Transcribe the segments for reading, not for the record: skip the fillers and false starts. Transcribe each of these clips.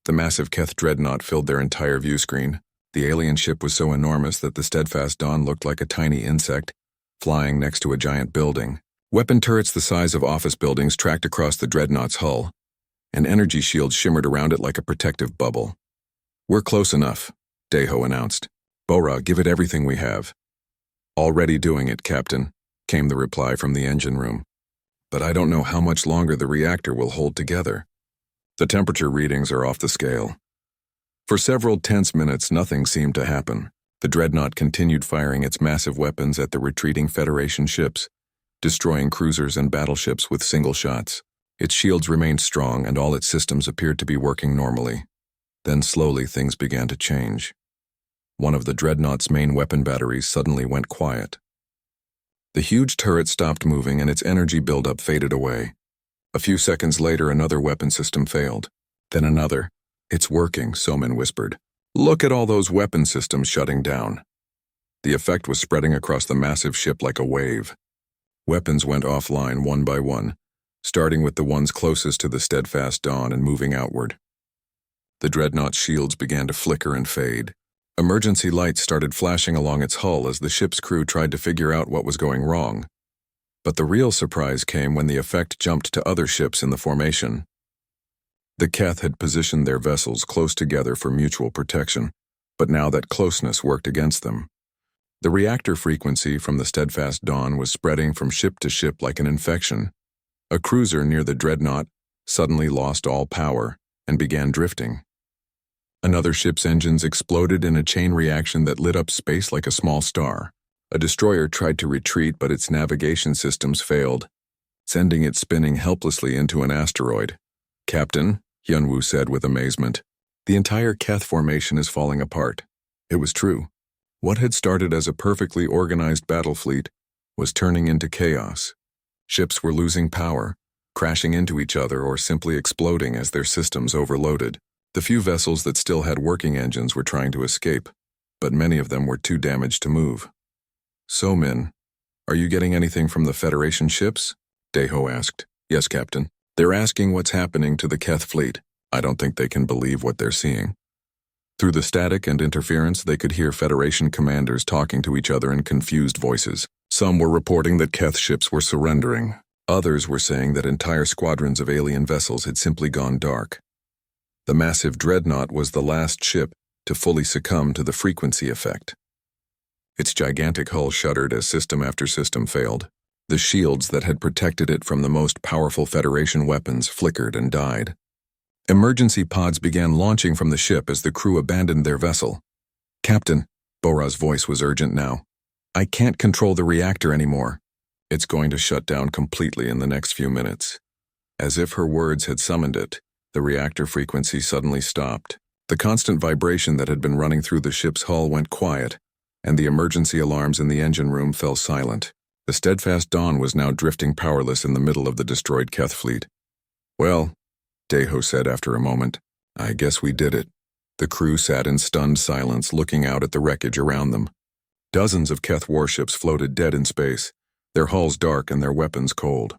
The massive Keth dreadnought filled their entire view screen. The alien ship was so enormous that the steadfast Dawn looked like a tiny insect, flying next to a giant building. Weapon turrets the size of office buildings tracked across the dreadnought's hull, and energy shields shimmered around it like a protective bubble. "We're close enough," Deho announced. "Bora, give it everything we have." "Already doing it, Captain," came the reply from the engine room. "But I don't know how much longer the reactor will hold together. The temperature readings are off the scale." For several tense minutes, nothing seemed to happen. The dreadnought continued firing its massive weapons at the retreating Federation ships, destroying cruisers and battleships with single shots. Its shields remained strong and all its systems appeared to be working normally. Then slowly things began to change. One of the dreadnought's main weapon batteries suddenly went quiet. The huge turret stopped moving and its energy buildup faded away. A few seconds later, another weapon system failed. Then another. "It's working," Somin whispered. "Look at all those weapon systems shutting down." The effect was spreading across the massive ship like a wave. Weapons went offline one by one, starting with the ones closest to the steadfast Dawn and moving outward. The dreadnought's shields began to flicker and fade. Emergency lights started flashing along its hull as the ship's crew tried to figure out what was going wrong. But the real surprise came when the effect jumped to other ships in the formation. The Keth had positioned their vessels close together for mutual protection, but now that closeness worked against them. The reactor frequency from the steadfast Dawn was spreading from ship to ship like an infection. A cruiser near the dreadnought suddenly lost all power and began drifting. Another ship's engines exploded in a chain reaction that lit up space like a small star. A destroyer tried to retreat, but its navigation systems failed, sending it spinning helplessly into an asteroid. "Captain," Hyunwoo said with amazement, "the entire Keth formation is falling apart." It was true. What had started as a perfectly organized battle fleet was turning into chaos. Ships were losing power, crashing into each other or simply exploding as their systems overloaded. The few vessels that still had working engines were trying to escape, but many of them were too damaged to move. "Somin, are you getting anything from the Federation ships?" Deho asked. "Yes, Captain. They're asking what's happening to the Keth fleet. I don't think they can believe what they're seeing." Through the static and interference, they could hear Federation commanders talking to each other in confused voices. Some were reporting that Keth ships were surrendering. Others were saying that entire squadrons of alien vessels had simply gone dark. The massive dreadnought was the last ship to fully succumb to the frequency effect. Its gigantic hull shuddered as system after system failed. The shields that had protected it from the most powerful Federation weapons flickered and died. Emergency pods began launching from the ship as the crew abandoned their vessel. "Captain," Bora's voice was urgent now, "I can't control the reactor anymore. It's going to shut down completely in the next few minutes." As if her words had summoned it, the reactor frequency suddenly stopped. The constant vibration that had been running through the ship's hull went quiet, and the emergency alarms in the engine room fell silent. The steadfast Dawn was now drifting powerless in the middle of the destroyed Keth fleet. "Well," Deho said after a moment, "I guess we did it." The crew sat in stunned silence, looking out at the wreckage around them. Dozens of Keth warships floated dead in space, their hulls dark and their weapons cold.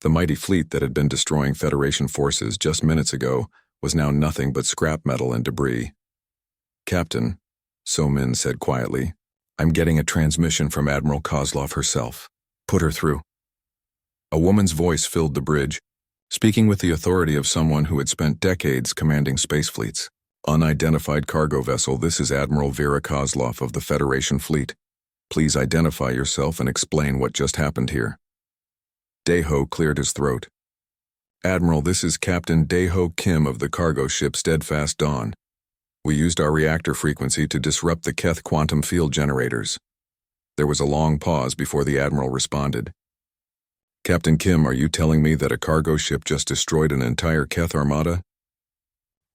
The mighty fleet that had been destroying Federation forces just minutes ago was now nothing but scrap metal and debris. "Captain," Somin said quietly, "I'm getting a transmission from Admiral Kozlov herself. Put her through." A woman's voice filled the bridge, speaking with the authority of someone who had spent decades commanding space fleets. "Unidentified cargo vessel, this is Admiral Vera Kozlov of the Federation fleet. Please identify yourself and explain what just happened here." Deho cleared his throat. "Admiral, this is Captain Deho Kim of the cargo ship Steadfast Dawn. We used our reactor frequency to disrupt the Keth quantum field generators." There was a long pause before the Admiral responded. "Captain Kim, are you telling me that a cargo ship just destroyed an entire Keth armada?"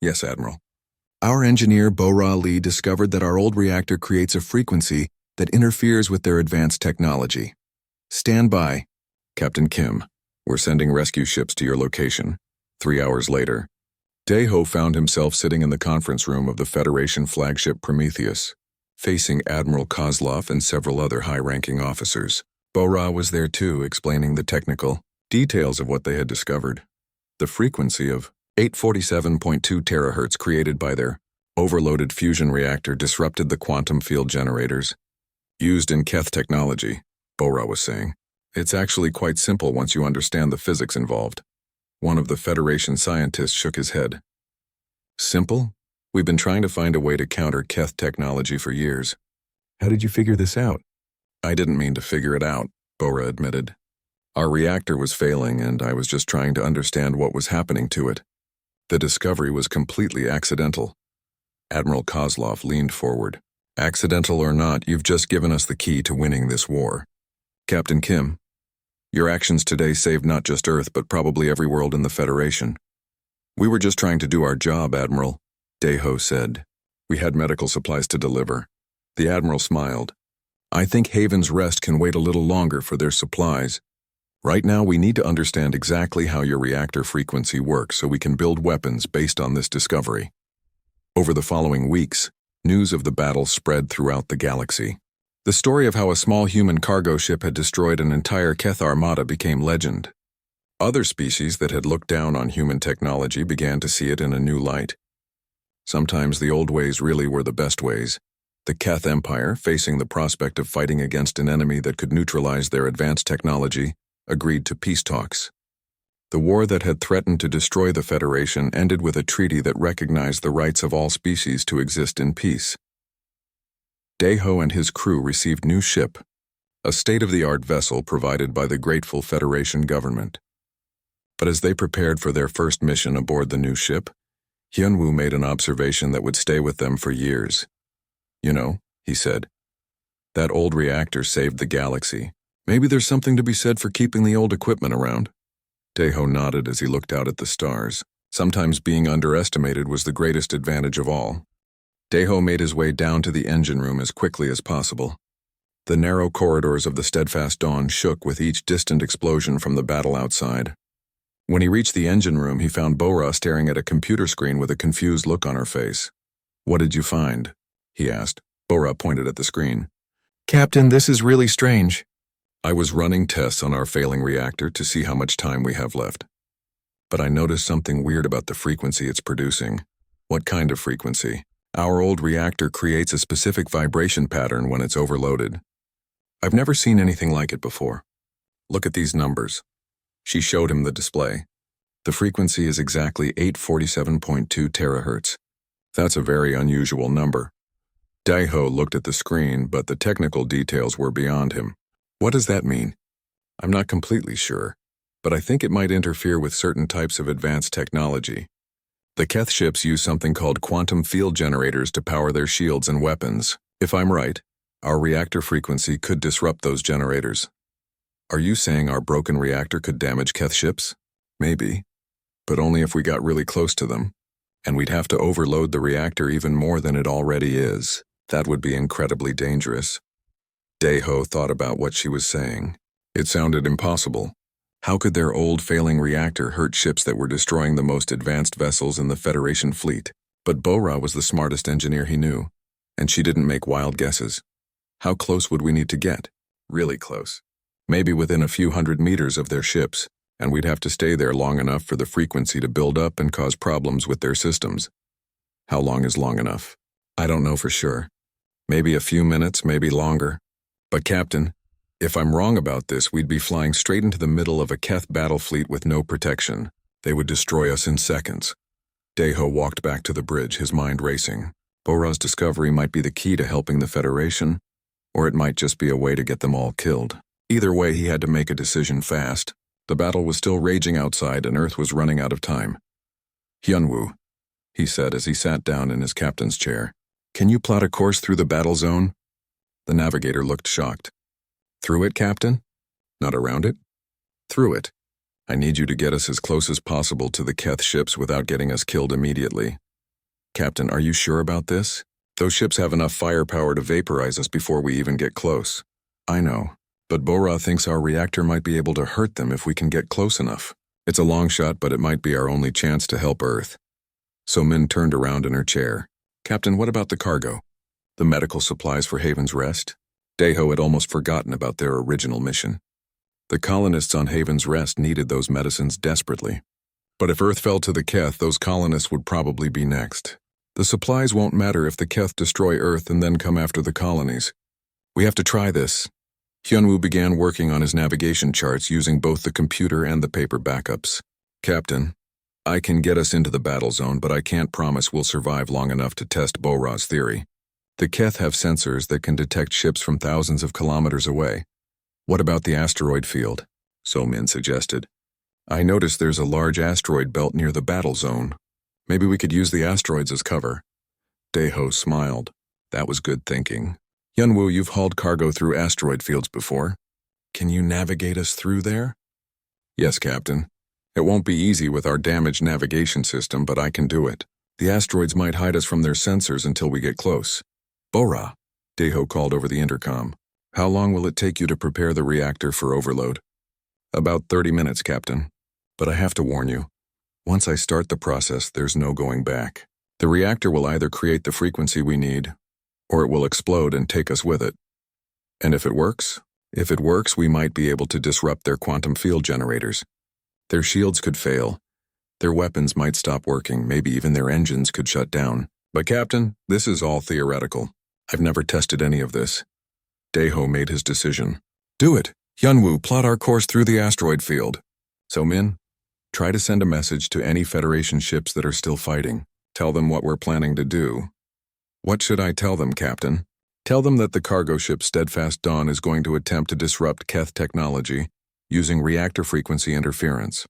"Yes, Admiral. Our engineer Bora Lee discovered that our old reactor creates a frequency that interferes with their advanced technology. Stand by, Captain Kim. We're sending rescue ships to your location." 3 hours later, Deho found himself sitting in the conference room of the Federation flagship Prometheus, facing Admiral Kozlov and several other high-ranking officers. Bora was there too, explaining the technical details of what they had discovered. The frequency of 847.2 terahertz created by their overloaded fusion reactor disrupted the quantum field generators used in Keth technology, Bora was saying. It's actually quite simple once you understand the physics involved. One of the Federation scientists shook his head. Simple? We've been trying to find a way to counter Keth technology for years. How did you figure this out? I didn't mean to figure it out, Bora admitted. Our reactor was failing and I was just trying to understand what was happening to it. The discovery was completely accidental. Admiral Kozlov leaned forward. Accidental or not, you've just given us the key to winning this war. Captain Kim, your actions today saved not just Earth but probably every world in the Federation. We were just trying to do our job, Admiral, Daeho said. We had medical supplies to deliver. The Admiral smiled. I think Haven's Rest can wait a little longer for their supplies. Right now we need to understand exactly how your reactor frequency works so we can build weapons based on this discovery. Over the following weeks, news of the battle spread throughout the galaxy. The story of how a small human cargo ship had destroyed an entire Keth armada became legend. Other species that had looked down on human technology began to see it in a new light. Sometimes the old ways really were the best ways. The Keth Empire, facing the prospect of fighting against an enemy that could neutralize their advanced technology, agreed to peace talks. The war that had threatened to destroy the Federation ended with a treaty that recognized the rights of all species to exist in peace. Daeho and his crew received new ship, a state-of-the-art vessel provided by the grateful Federation government. But as they prepared for their first mission aboard the new ship, Hyunwoo made an observation that would stay with them for years. You know, he said, that old reactor saved the galaxy. Maybe there's something to be said for keeping the old equipment around. Daeho nodded as he looked out at the stars. Sometimes being underestimated was the greatest advantage of all. Daeho made his way down to the engine room as quickly as possible. The narrow corridors of the steadfast dawn shook with each distant explosion from the battle outside. When he reached the engine room, he found Bora staring at a computer screen with a confused look on her face. What did you find? He asked. Bora pointed at the screen. Captain, this is really strange. I was running tests on our failing reactor to see how much time we have left. But I noticed something weird about the frequency it's producing. What kind of frequency? Our old reactor creates a specific vibration pattern when it's overloaded. I've never seen anything like it before. Look at these numbers. She showed him the display. The frequency is exactly 847.2 terahertz. That's a very unusual number. Daeho looked at the screen, but the technical details were beyond him. What does that mean? I'm not completely sure, but I think it might interfere with certain types of advanced technology. The Keth ships use something called quantum field generators to power their shields and weapons. If I'm right, our reactor frequency could disrupt those generators. Are you saying our broken reactor could damage Keth ships? Maybe, but only if we got really close to them, and we'd have to overload the reactor even more than it already is. That would be incredibly dangerous. Daeho thought about what she was saying. It sounded impossible. How could their old failing reactor hurt ships that were destroying the most advanced vessels in the Federation fleet? But Bora was the smartest engineer he knew, and she didn't make wild guesses. How close would we need to get? Really close. Maybe within a few hundred meters of their ships, and we'd have to stay there long enough for the frequency to build up and cause problems with their systems. How long is long enough? I don't know for sure. Maybe a few minutes, maybe longer. But Captain, if I'm wrong about this, we'd be flying straight into the middle of a Keth battle fleet with no protection. They would destroy us in seconds. Daeho walked back to the bridge, his mind racing. Bora's discovery might be the key to helping the Federation, or it might just be a way to get them all killed. Either way, he had to make a decision fast. The battle was still raging outside and Earth was running out of time. Hyunwoo, he said as he sat down in his captain's chair. Can you plot a course through the battle zone? The navigator looked shocked. Through it, Captain? Not around it? Through it. I need you to get us as close as possible to the Keth ships without getting us killed immediately. Captain, are you sure about this? Those ships have enough firepower to vaporize us before we even get close. I know, but Bora thinks our reactor might be able to hurt them if we can get close enough. It's a long shot, but it might be our only chance to help Earth. So Min turned around in her chair. Captain, what about the cargo? The medical supplies for Haven's Rest? Daeho had almost forgotten about their original mission. The colonists on Haven's Rest needed those medicines desperately. But if Earth fell to the Keth, those colonists would probably be next. The supplies won't matter if the Keth destroy Earth and then come after the colonies. We have to try this. Hyunwoo began working on his navigation charts using both the computer and the paper backups. Captain, I can get us into the battle zone, but I can't promise we'll survive long enough to test Bo-Ra's theory. The Keth have sensors that can detect ships from thousands of kilometers away. What about the asteroid field? So-min suggested. I noticed there's a large asteroid belt near the battle zone. Maybe we could use the asteroids as cover. Daeho smiled. That was good thinking. Hyunwoo, you've hauled cargo through asteroid fields before. Can you navigate us through there? Yes, Captain. It won't be easy with our damaged navigation system, but I can do it. The asteroids might hide us from their sensors until we get close. Bo-Ra, Daeho called over the intercom. How long will it take you to prepare the reactor for overload? About 30 minutes, Captain. But I have to warn you, once I start the process, there's no going back. The reactor will either create the frequency we need, or it will explode and take us with it. And if it works, we might be able to disrupt their quantum field generators. Their shields could fail. Their weapons might stop working, maybe even their engines could shut down. But Captain, this is all theoretical. I've never tested any of this. Daeho made his decision. Do it! Hyunwoo, plot our course through the asteroid field. So-min, try to send a message to any Federation ships that are still fighting. Tell them what we're planning to do. What should I tell them, Captain? Tell them that the cargo ship Steadfast Dawn is going to attempt to disrupt Keth technology using reactor frequency interference.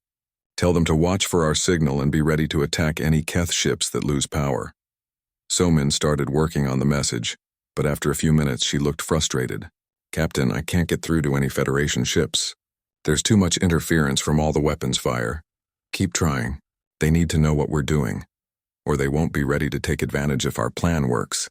Tell them to watch for our signal and be ready to attack any Keth ships that lose power. So-min started working on the message, but after a few minutes she looked frustrated. Captain, I can't get through to any Federation ships. There's too much interference from all the weapons fire. Keep trying. They need to know what we're doing, or they won't be ready to take advantage if our plan works.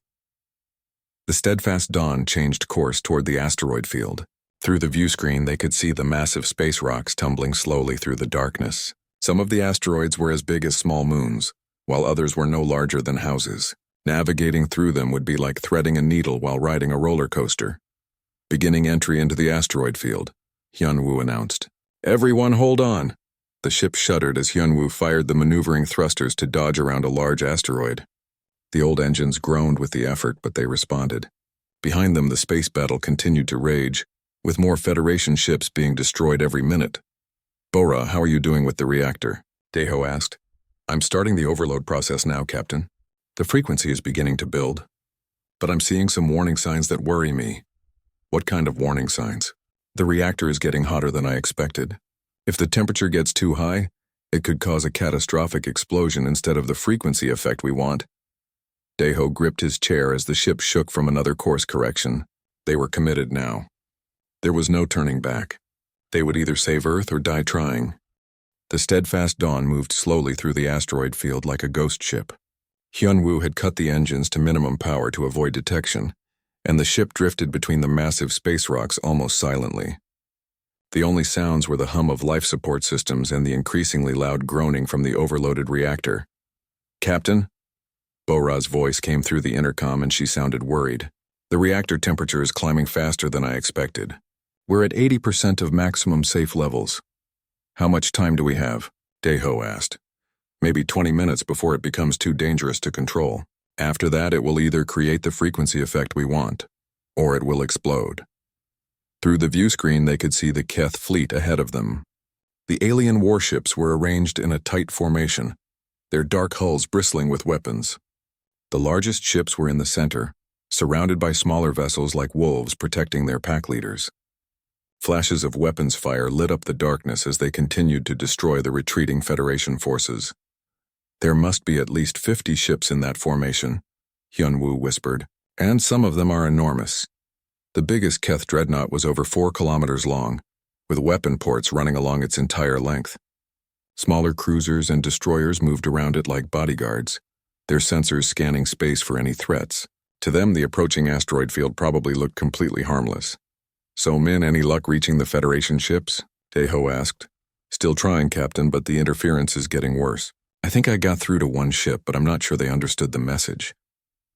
The Steadfast Dawn changed course toward the asteroid field. Through the view screen, they could see the massive space rocks tumbling slowly through the darkness. Some of the asteroids were as big as small moons, while others were no larger than houses. Navigating through them would be like threading a needle while riding a roller coaster. Beginning entry into the asteroid field, Hyunwoo announced. Everyone hold on! The ship shuddered as Hyunwoo fired the maneuvering thrusters to dodge around a large asteroid. The old engines groaned with the effort, but they responded. Behind them, the space battle continued to rage, with more Federation ships being destroyed every minute. Bo-Ra, how are you doing with the reactor? Daeho asked. I'm starting the overload process now, Captain. The frequency is beginning to build, but I'm seeing some warning signs that worry me. What kind of warning signs? The reactor is getting hotter than I expected. If the temperature gets too high, it could cause a catastrophic explosion instead of the frequency effect we want. Daeho gripped his chair as the ship shook from another course correction. They were committed now. There was no turning back. They would either save Earth or die trying. The Steadfast Dawn moved slowly through the asteroid field like a ghost ship. Hyunwoo had cut the engines to minimum power to avoid detection, and the ship drifted between the massive space rocks almost silently. The only sounds were the hum of life support systems and the increasingly loud groaning from the overloaded reactor. Captain? Bo-Ra's voice came through the intercom and she sounded worried. The reactor temperature is climbing faster than I expected. We're at 80% of maximum safe levels. How much time do we have? Daeho asked. Maybe 20 minutes before it becomes too dangerous to control. After that, it will either create the frequency effect we want, or it will explode. Through the view screen, they could see the Keth fleet ahead of them. The alien warships were arranged in a tight formation, their dark hulls bristling with weapons. The largest ships were in the center, surrounded by smaller vessels like wolves protecting their pack leaders. Flashes of weapons fire lit up the darkness as they continued to destroy the retreating Federation forces. There must be at least 50 ships in that formation, Hyunwoo whispered, and some of them are enormous. The biggest Keth dreadnought was over 4 kilometers long, with weapon ports running along its entire length. Smaller cruisers and destroyers moved around it like bodyguards, their sensors scanning space for any threats. To them, the approaching asteroid field probably looked completely harmless. So-min, any luck reaching the Federation ships? Daeho asked. Still trying, Captain, but the interference is getting worse. I think I got through to one ship, but I'm not sure they understood the message.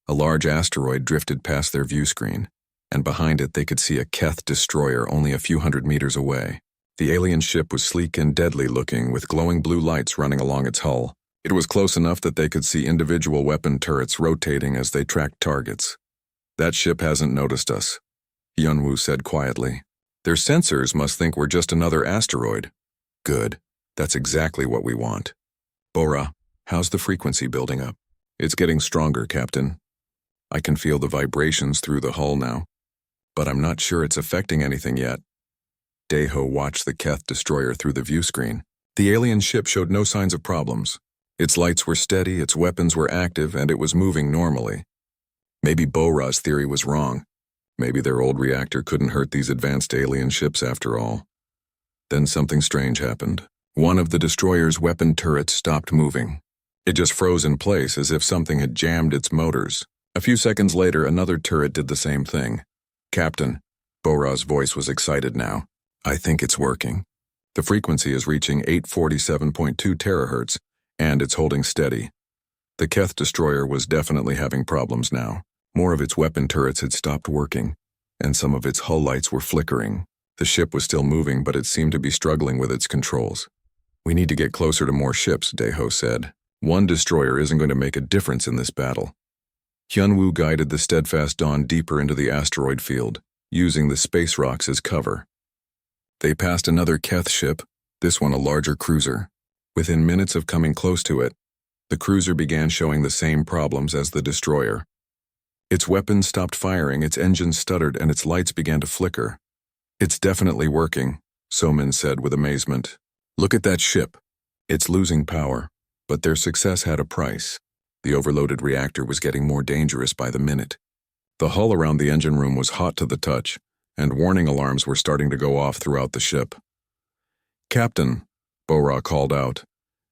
A large asteroid drifted past their view screen, and behind it they could see a Keth destroyer only a few hundred meters away. The alien ship was sleek and deadly looking, with glowing blue lights running along its hull. It was close enough that they could see individual weapon turrets rotating as they tracked targets. "That ship hasn't noticed us," Hyunwoo said quietly. "Their sensors must think we're just another asteroid." "Good. That's exactly what we want." "Bora, how's the frequency building up?" "It's getting stronger, Captain. I can feel the vibrations through the hull now, but I'm not sure it's affecting anything yet." Daeho watched the Keth destroyer through the view screen. The alien ship showed no signs of problems. Its lights were steady, its weapons were active, and it was moving normally. Maybe Bora's theory was wrong. Maybe their old reactor couldn't hurt these advanced alien ships after all. Then something strange happened. One of the destroyer's weapon turrets stopped moving. It just froze in place as if something had jammed its motors. A few seconds later, another turret did the same thing. "Captain," Bora's voice was excited now, "I think it's working. The frequency is reaching 847.2 terahertz, and it's holding steady." The Keth destroyer was definitely having problems now. More of its weapon turrets had stopped working, and some of its hull lights were flickering. The ship was still moving, but it seemed to be struggling with its controls. "We need to get closer to more ships," Daeho said. "One destroyer isn't going to make a difference in this battle." Hyunwoo guided the Steadfast Dawn deeper into the asteroid field, using the Space Rocks as cover. They passed another Keth ship, this one a larger cruiser. Within minutes of coming close to it, the cruiser began showing the same problems as the destroyer. Its weapons stopped firing, its engines stuttered, and its lights began to flicker. "It's definitely working," Somin said with amazement. "Look at that ship. It's losing power, but their success had a price." The overloaded reactor was getting more dangerous by the minute. The hull around the engine room was hot to the touch, and warning alarms were starting to go off throughout the ship. "Captain," Bora called out,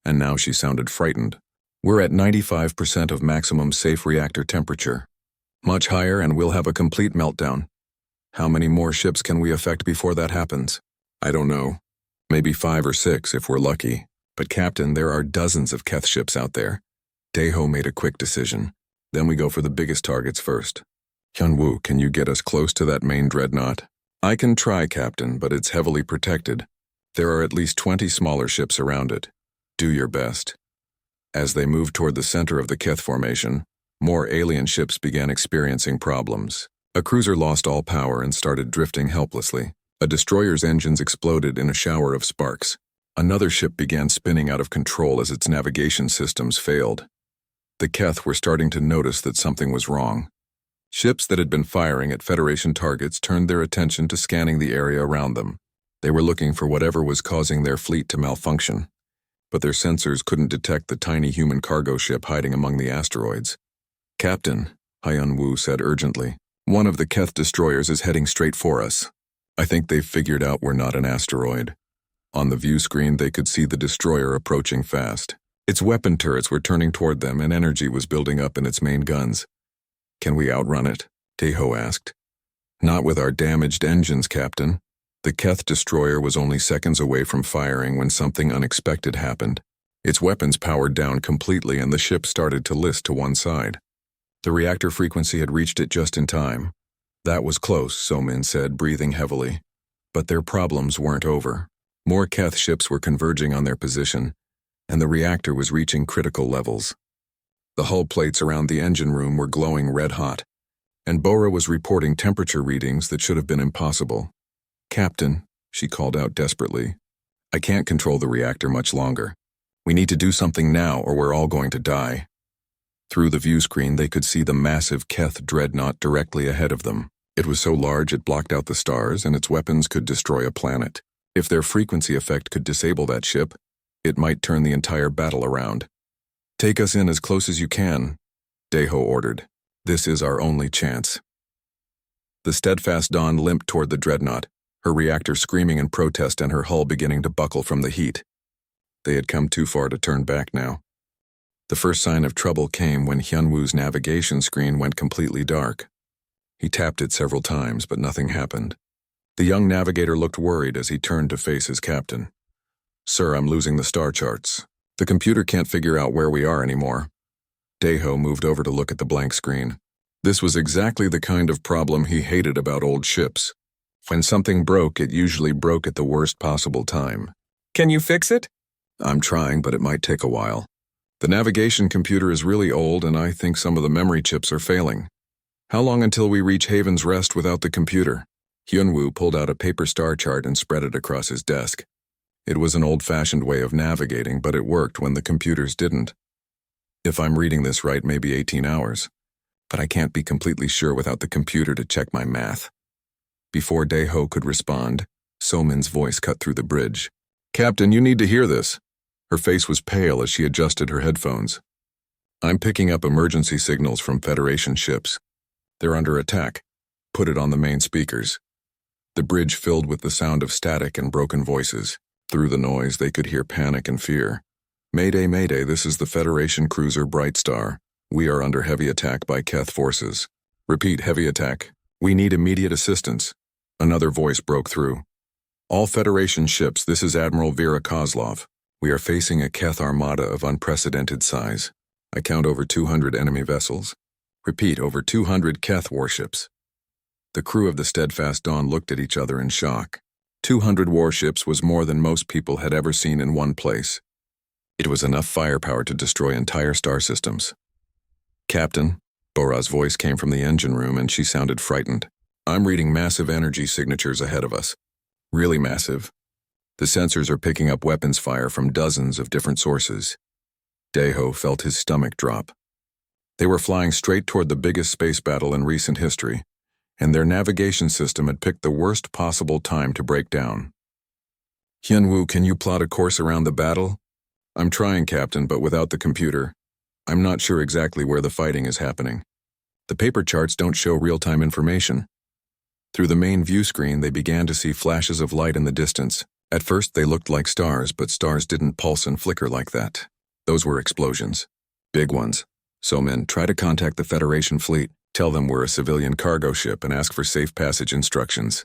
and now she sounded frightened. "We're at 95% of maximum safe reactor temperature. Much higher and we'll have a complete meltdown. How many more ships can we affect before that happens?" "I don't know. Maybe 5 or 6 if we're lucky. But Captain, there are dozens of Keth ships out there." Daeho made a quick decision. "Then we go for the biggest targets first. Hyunwoo, can you get us close to that main dreadnought?" "I can try, Captain, but it's heavily protected. There are at least 20 smaller ships around it. Do your best." As they moved toward the center of the Keth formation, more alien ships began experiencing problems. A cruiser lost all power and started drifting helplessly. A destroyer's engines exploded in a shower of sparks. Another ship began spinning out of control as its navigation systems failed. The Keth were starting to notice that something was wrong. Ships that had been firing at Federation targets turned their attention to scanning the area around them. They were looking for whatever was causing their fleet to malfunction, but their sensors couldn't detect the tiny human cargo ship hiding among the asteroids. "Captain," Hyunwoo said urgently, "one of the Keth destroyers is heading straight for us. I think they've figured out we're not an asteroid." On the view screen, they could see the destroyer approaching fast. Its weapon turrets were turning toward them, and energy was building up in its main guns. "Can we outrun it?" Daeho asked. "Not with our damaged engines, Captain." The Keth destroyer was only seconds away from firing when something unexpected happened. Its weapons powered down completely, and the ship started to list to one side. The reactor frequency had reached it just in time. "That was close," Somin said, breathing heavily. But their problems weren't over. More Keth ships were converging on their position, and the reactor was reaching critical levels. The hull plates around the engine room were glowing red-hot, and Bora was reporting temperature readings that should have been impossible. "Captain," she called out desperately, "I can't control the reactor much longer. We need to do something now or we're all going to die." Through the view screen, they could see the massive Keth dreadnought directly ahead of them. It was so large it blocked out the stars, and its weapons could destroy a planet. If their frequency effect could disable that ship, it might turn the entire battle around. "Take us in as close as you can," Daeho ordered. "This is our only chance." The Steadfast Dawn limped toward the dreadnought, her reactor screaming in protest and her hull beginning to buckle from the heat. They had come too far to turn back now. The first sign of trouble came when Hyunwoo's navigation screen went completely dark. He tapped it several times, but nothing happened. The young navigator looked worried as he turned to face his captain. "Sir, I'm losing the star charts. The computer can't figure out where we are anymore." Daeho moved over to look at the blank screen. This was exactly the kind of problem he hated about old ships. When something broke, it usually broke at the worst possible time. Can you fix it? I'm trying, but it might take a while. The navigation computer is really old, and I think some of the memory chips are failing. How long until we reach Haven's Rest without the computer? Hyunwoo pulled out a paper star chart and spread it across his desk. It was an old-fashioned way of navigating, but it worked when the computers didn't. If I'm reading this right, maybe 18 hours. But I can't be completely sure without the computer to check my math. Before Daeho could respond, So-min's voice cut through the bridge. Captain, you need to hear this. Her face was pale as she adjusted her headphones. I'm picking up emergency signals from Federation ships. They're under attack. Put it on the main speakers. The bridge filled with the sound of static and broken voices. Through the noise, they could hear panic and fear. Mayday, Mayday, this is the Federation cruiser Bright Star. We are under heavy attack by Keth forces. Repeat, heavy attack. We need immediate assistance. Another voice broke through. All Federation ships, this is Admiral Vera Kozlov. We are facing a Keth armada of unprecedented size. I count over 200 enemy vessels. Repeat, over 200 Keth warships. The crew of the Steadfast Dawn looked at each other in shock. 200 warships was more than most people had ever seen in one place. It was enough firepower to destroy entire star systems. Captain, Bora's voice came from the engine room and she sounded frightened. I'm reading massive energy signatures ahead of us. Really massive. The sensors are picking up weapons fire from dozens of different sources. Daeho felt his stomach drop. They were flying straight toward the biggest space battle in recent history, and their navigation system had picked the worst possible time to break down. Hyunwoo, can you plot a course around the battle? I'm trying, Captain, but without the computer. I'm not sure exactly where the fighting is happening. The paper charts don't show real-time information. Through the main view screen, they began to see flashes of light in the distance. At first, they looked like stars, but stars didn't pulse and flicker like that. Those were explosions. Big ones. So-min, try to contact the Federation fleet. Tell them we're a civilian cargo ship and ask for safe passage instructions.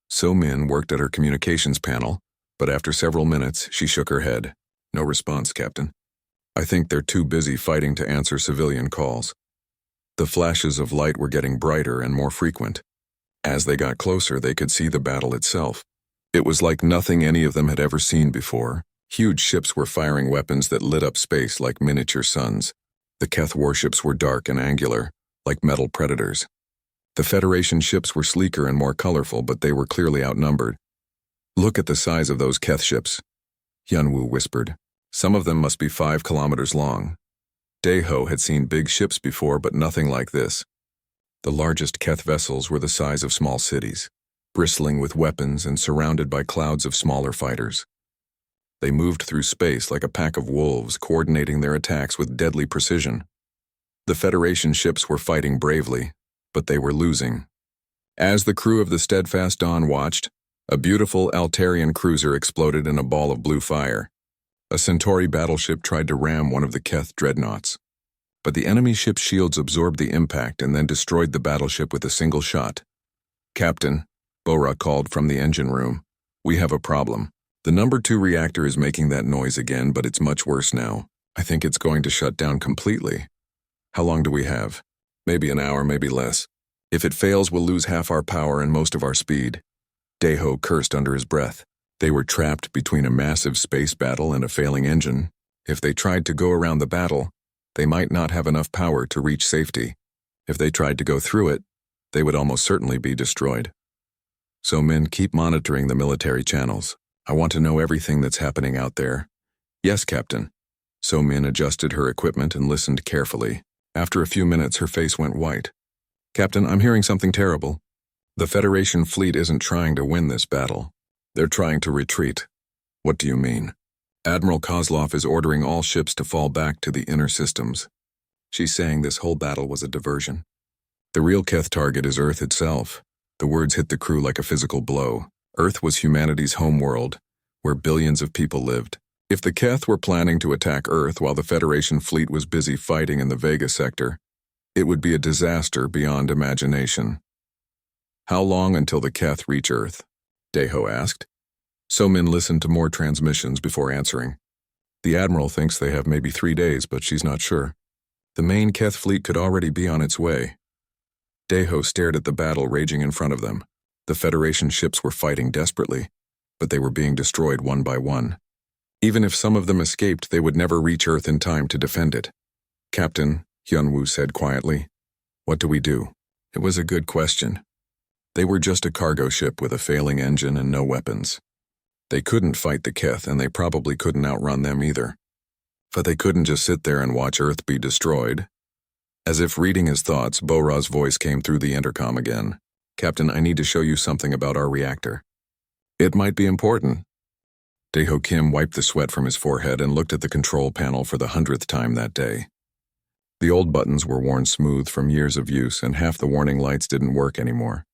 So-min worked at her communications panel, but after several minutes, she shook her head. No response, Captain. I think they're too busy fighting to answer civilian calls. The flashes of light were getting brighter and more frequent. As they got closer, they could see the battle itself. It was like nothing any of them had ever seen before. Huge ships were firing weapons that lit up space like miniature suns. The Keth warships were dark and angular, like metal predators. The Federation ships were sleeker and more colorful, but they were clearly outnumbered. Look at the size of those Keth ships, Hyunwoo whispered. Some of them must be 5 kilometers long. Daeho had seen big ships before, but nothing like this. The largest Keth vessels were the size of small cities, bristling with weapons and surrounded by clouds of smaller fighters. They moved through space like a pack of wolves, coordinating their attacks with deadly precision. The Federation ships were fighting bravely, but they were losing. As the crew of the Steadfast Dawn watched, a beautiful Altarian cruiser exploded in a ball of blue fire. A Centauri battleship tried to ram one of the Keth dreadnoughts, but the enemy ship's shields absorbed the impact and then destroyed the battleship with a single shot. Captain, Bora called from the engine room, we have a problem. The number 2 reactor is making that noise again, but it's much worse now. I think it's going to shut down completely. How long do we have? Maybe an hour, maybe less. If it fails, we'll lose half our power and most of our speed. Daeho cursed under his breath. They were trapped between a massive space battle and a failing engine. If they tried to go around the battle, they might not have enough power to reach safety. If they tried to go through it, they would almost certainly be destroyed. So men, keep monitoring the military channels. I want to know everything that's happening out there. Yes, Captain. So Min adjusted her equipment and listened carefully. After a few minutes, her face went white. Captain, I'm hearing something terrible. The Federation fleet isn't trying to win this battle. They're trying to retreat. What do you mean? Admiral Kozlov is ordering all ships to fall back to the inner systems. She's saying this whole battle was a diversion. The real Keth target is Earth itself. The words hit the crew like a physical blow. Earth was humanity's home world, where billions of people lived. If the Keth were planning to attack Earth while the Federation fleet was busy fighting in the Vega sector, it would be a disaster beyond imagination. How long until the Keth reach Earth? Daeho asked. So-min listened to more transmissions before answering. The Admiral thinks they have maybe 3 days, but she's not sure. The main Keth fleet could already be on its way. Daeho stared at the battle raging in front of them. The Federation ships were fighting desperately, but they were being destroyed one by one. Even if some of them escaped, they would never reach Earth in time to defend it. "Captain," Hyunwoo said quietly, "what do we do?" It was a good question. They were just a cargo ship with a failing engine and no weapons. They couldn't fight the Keth, and they probably couldn't outrun them either. But they couldn't just sit there and watch Earth be destroyed. As if reading his thoughts, Bo-Ra's voice came through the intercom again. "Captain, I need to show you something about our reactor." "It might be important." Daeho Kim wiped the sweat from his forehead and looked at the control panel for the 100th time that day. The old buttons were worn smooth from years of use, and half the warning lights didn't work anymore.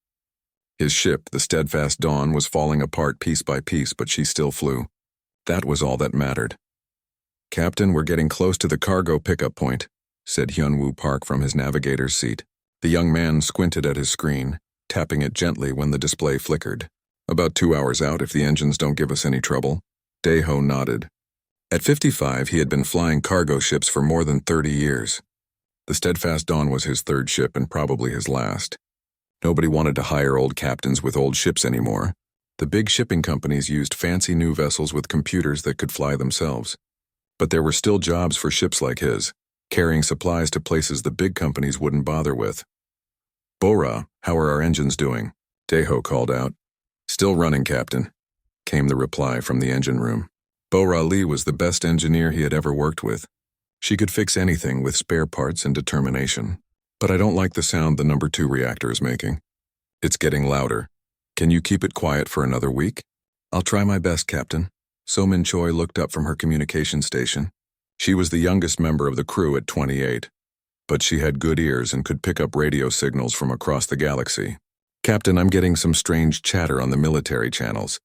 His ship, the Steadfast Dawn, was falling apart piece by piece, but she still flew. That was all that mattered. "Captain, we're getting close to the cargo pickup point," said Hyunwoo Park from his navigator's seat. The young man squinted at his screen, tapping it gently when the display flickered. "About 2 hours out if the engines don't give us any trouble." Daeho nodded. At 55, he had been flying cargo ships for more than 30 years. The Steadfast Dawn was his third ship and probably his last. Nobody wanted to hire old captains with old ships anymore. The big shipping companies used fancy new vessels with computers that could fly themselves. But there were still jobs for ships like his, carrying supplies to places the big companies wouldn't bother with. "Bo-Ra, how are our engines doing?" Daeho called out. "Still running, Captain," came the reply from the engine room. Bo-Ra Lee was the best engineer he had ever worked with. She could fix anything with spare parts and determination. "But I don't like the sound the number 2 reactor is making. It's getting louder. Can you keep it quiet for another week?" "I'll try my best, Captain." So Min Choi looked up from her communication station. She was the youngest member of the crew at 28, but she had good ears and could pick up radio signals from across the galaxy. "Captain, I'm getting some strange chatter on the military channels.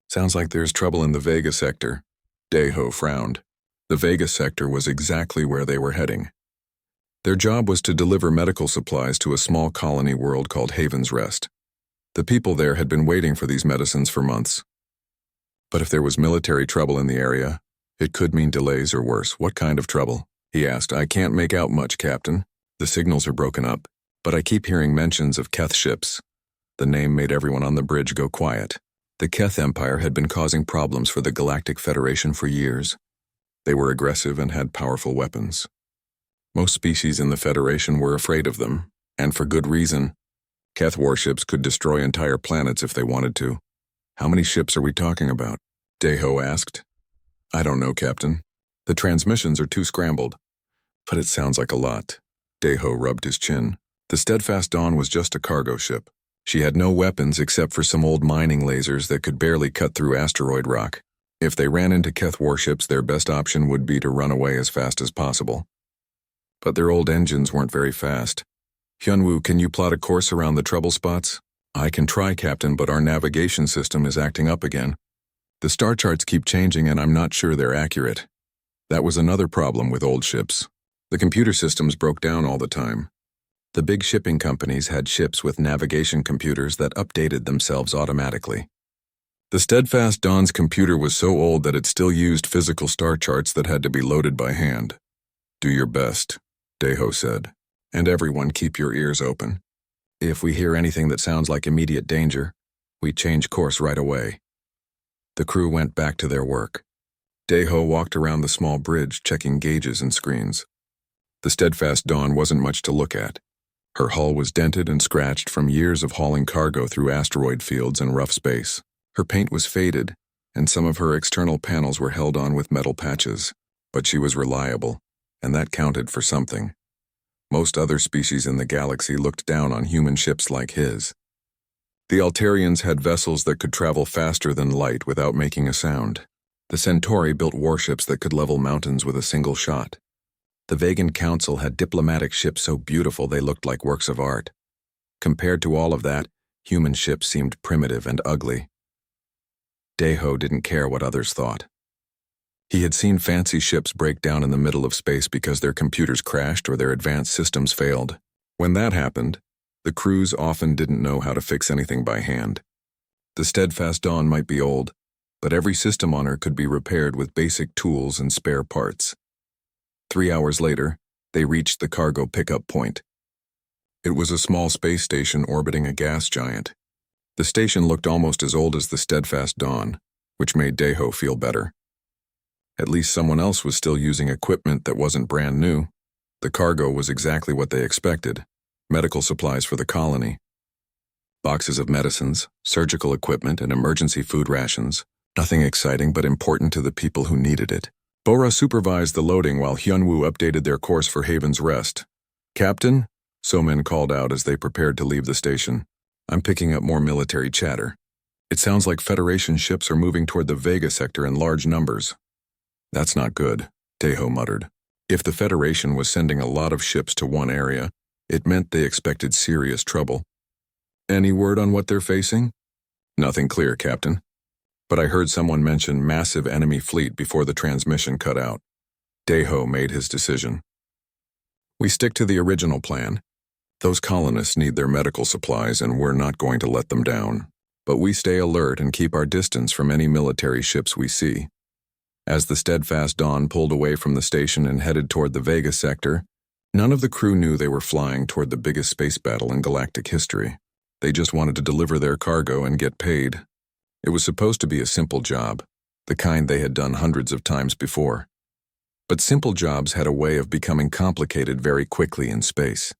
Sounds like there's trouble in the Vega sector." Daeho frowned. The Vega sector was exactly where they were heading. Their job was to deliver medical supplies to a small colony world called Haven's Rest. The people there had been waiting for these medicines for months. But if there was military trouble in the area, it could mean delays or worse. "What kind of trouble?" he asked. "I can't make out much, Captain. The signals are broken up, but I keep hearing mentions of Keth ships." The name made everyone on the bridge go quiet. The Keth Empire had been causing problems for the Galactic Federation for years. They were aggressive and had powerful weapons. Most species in the Federation were afraid of them, and for good reason. Keth warships could destroy entire planets if they wanted to. "How many ships are we talking about?" Daeho asked. "I don't know, Captain. The transmissions are too scrambled. But it sounds like a lot." Daeho rubbed his chin. The Steadfast Dawn was just a cargo ship. She had no weapons except for some old mining lasers that could barely cut through asteroid rock. If they ran into Keth warships, their best option would be to run away as fast as possible. But their old engines weren't very fast. "Hyunwoo, can you plot a course around the trouble spots?" "I can try, Captain, but our navigation system is acting up again. The star charts keep changing and I'm not sure they're accurate." That was another problem with old ships. The computer systems broke down all the time. The big shipping companies had ships with navigation computers that updated themselves automatically. The Steadfast Dawn's computer was so old that it still used physical star charts that had to be loaded by hand. "Do your best," Daeho said, "and everyone keep your ears open. If we hear anything that sounds like immediate danger, we change course right away." The crew went back to their work. Daeho walked around the small bridge, checking gauges and screens. The Steadfast Dawn wasn't much to look at. Her hull was dented and scratched from years of hauling cargo through asteroid fields and rough space. Her paint was faded, and some of her external panels were held on with metal patches. But she was reliable, and that counted for something. Most other species in the galaxy looked down on human ships like his. The Altarians had vessels that could travel faster than light without making a sound. The Centauri built warships that could level mountains with a single shot. The Vegan Council had diplomatic ships so beautiful they looked like works of art. Compared to all of that, human ships seemed primitive and ugly. Daeho didn't care what others thought. He had seen fancy ships break down in the middle of space because their computers crashed or their advanced systems failed. When that happened, the crews often didn't know how to fix anything by hand. The Steadfast Dawn might be old, but every system on her could be repaired with basic tools and spare parts. 3 hours later, they reached the cargo pickup point. It was a small space station orbiting a gas giant. The station looked almost as old as the steadfast dawn, which made Deho feel better. At least someone else was still using equipment that wasn't brand new. The cargo was exactly what they expected: medical supplies for the colony. Boxes of medicines, surgical equipment, and emergency food rations. Nothing exciting but important to the people who needed it. Bora supervised the loading while Hyunwoo updated their course for Haven's Rest. "Captain," Somin called out as they prepared to leave the station, "I'm picking up more military chatter. It sounds like Federation ships are moving toward the Vega sector in large numbers." "That's not good," Deho muttered. If the Federation was sending a lot of ships to one area, it meant they expected serious trouble. "Any word on what they're facing?" "Nothing clear, Captain. But I heard someone mention massive enemy fleet before the transmission cut out." Deho made his decision. "We stick to the original plan. Those colonists need their medical supplies and we're not going to let them down. But we stay alert and keep our distance from any military ships we see." As the steadfast dawn pulled away from the station and headed toward the Vega sector, none of the crew knew they were flying toward the biggest space battle in galactic history. They just wanted to deliver their cargo and get paid. It was supposed to be a simple job, the kind they had done hundreds of times before. But simple jobs had a way of becoming complicated very quickly in space.